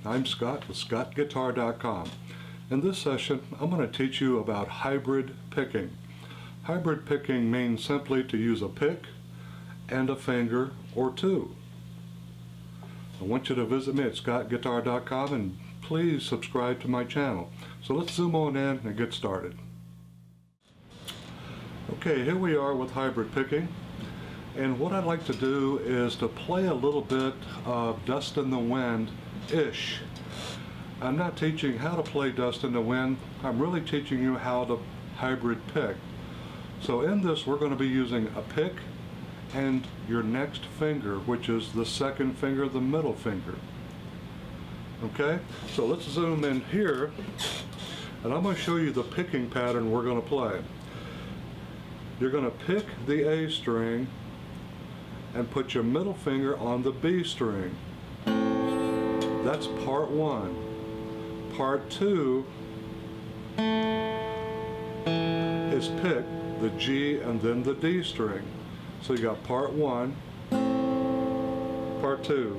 I'm Scott with ScottGuitar.com. In this session, I'm going to teach you about hybrid picking. Hybrid picking means simply to use a pick and a finger or two. I want you to visit me at ScottGuitar.com and please subscribe to my channel. So let's zoom on in and get started. Okay, here we are with hybrid picking. And what I'd like to do is to play a little bit of Dust in the Wind-ish. I'm not teaching how to play Dust in the Wind. I'm really teaching you how to hybrid pick. So in this, we're going to be using a pick and your next finger, which is the second finger, the middle finger. Okay, so let's zoom in here, and I'm going to show you the picking pattern we're going to play. You're going to pick the A string and put your middle finger on the B string. That's part one. Part two is pick the G and then the D string. So you got part one, part two.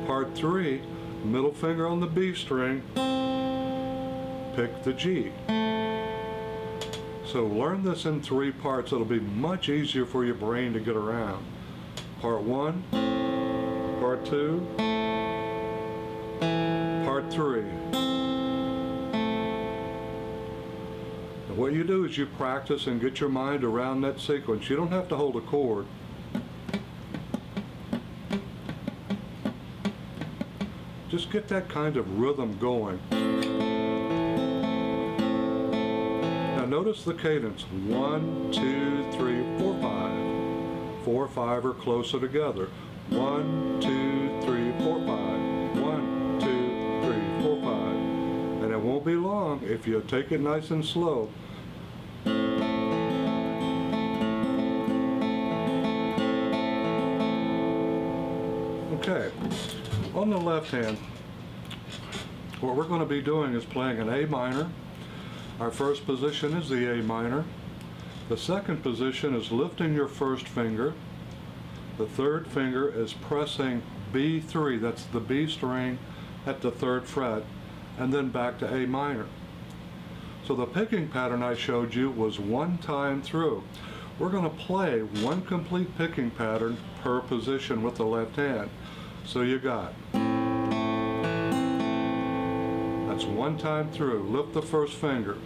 Part three, middle finger on the B string, pick the G. So learn this in three parts. It'll be much easier for your brain to get around. Part one, part two, part three. And what you do is you practice and get your mind around that sequence. You don't have to hold a chord. Just get that kind of rhythm going. Notice the cadence, 1, 2, 3, 4, 5. 4, 5 are closer together. 1, 2, 3, 4, 5. 1, 2, 3, 4, 5. And it won't be long if you take it nice and slow. Okay, on the left hand, what we're going to be doing is playing an A minor. Our first position is the A minor. The second position is lifting your first finger. The third finger is pressing B3, that's the B string at the third fret, and then back to A minor. So the picking pattern I showed you was one time through. We're going to play one complete picking pattern per position with the left hand. So you got, that's one time through. Lift the first finger.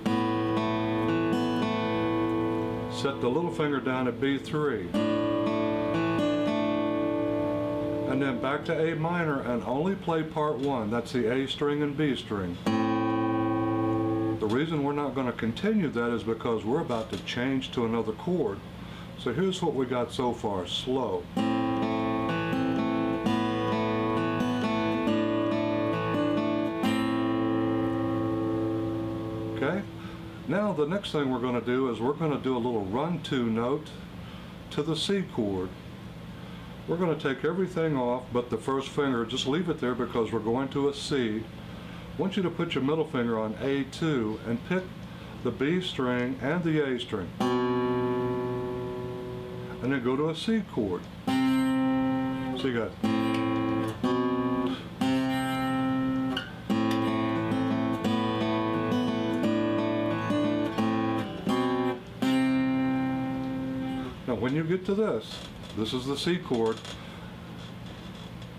Set the little finger down at B3. And then back to A minor and only play part one. That's the A string and B string. The reason we're not going to continue that is because we're about to change to another chord. So here's what we got so far. Slow. Okay, now the next thing we're going to do is we're going to do a little run-to note to the C chord. We're going to take everything off but the first finger. Just leave it there because we're going to a C. I want you to put your middle finger on A2 and pick the B string and the A string. And then go to a C chord. So you got, now when you get to this is the C chord.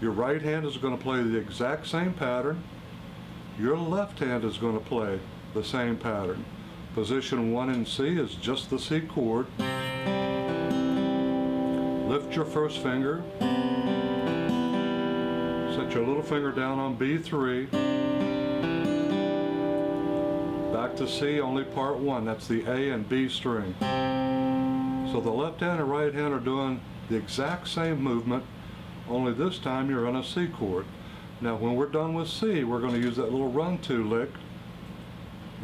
Your right hand is going to play the exact same pattern. Your left hand is going to play the same pattern. Position 1 in C is just the C chord. Lift your first finger. Set your little finger down on B3. Back to C, only part one. That's the A and B string. So the left hand and right hand are doing the exact same movement, only this time you're on a C chord. Now when we're done with C, we're going to use that little run-to lick.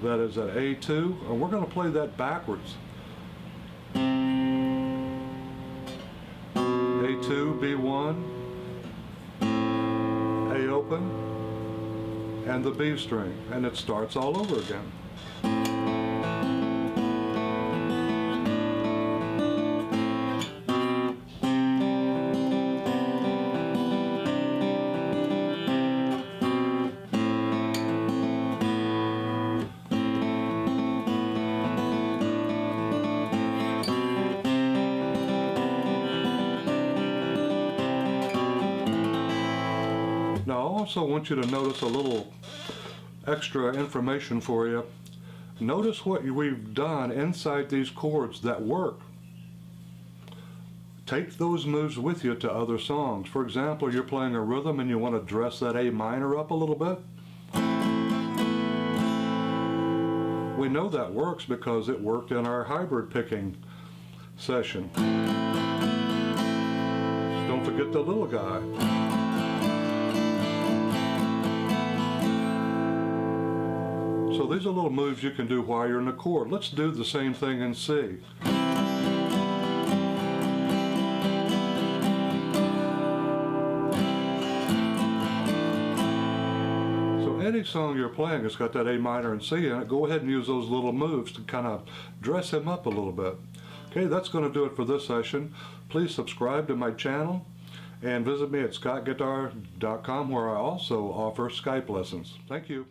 That is at A2, and we're going to play that backwards. A2, B1, A open, and the B string, and it starts all over again. also want you to notice a little extra information for you. Notice what we've done inside these chords that work. Take those moves with you to other songs. For example, you're playing a rhythm and you want to dress that A minor up a little bit. We know that works because it worked in our hybrid picking session. Don't forget the little guy. So these are little moves you can do while you're in the chord. Let's do the same thing in C. Any song you're playing has got that A minor and C in it. Go ahead and use those little moves to kind of dress him up a little bit. Okay, that's going to do it for this session. Please subscribe to my channel and visit me at scottguitar.com, where I also offer Skype lessons. Thank you.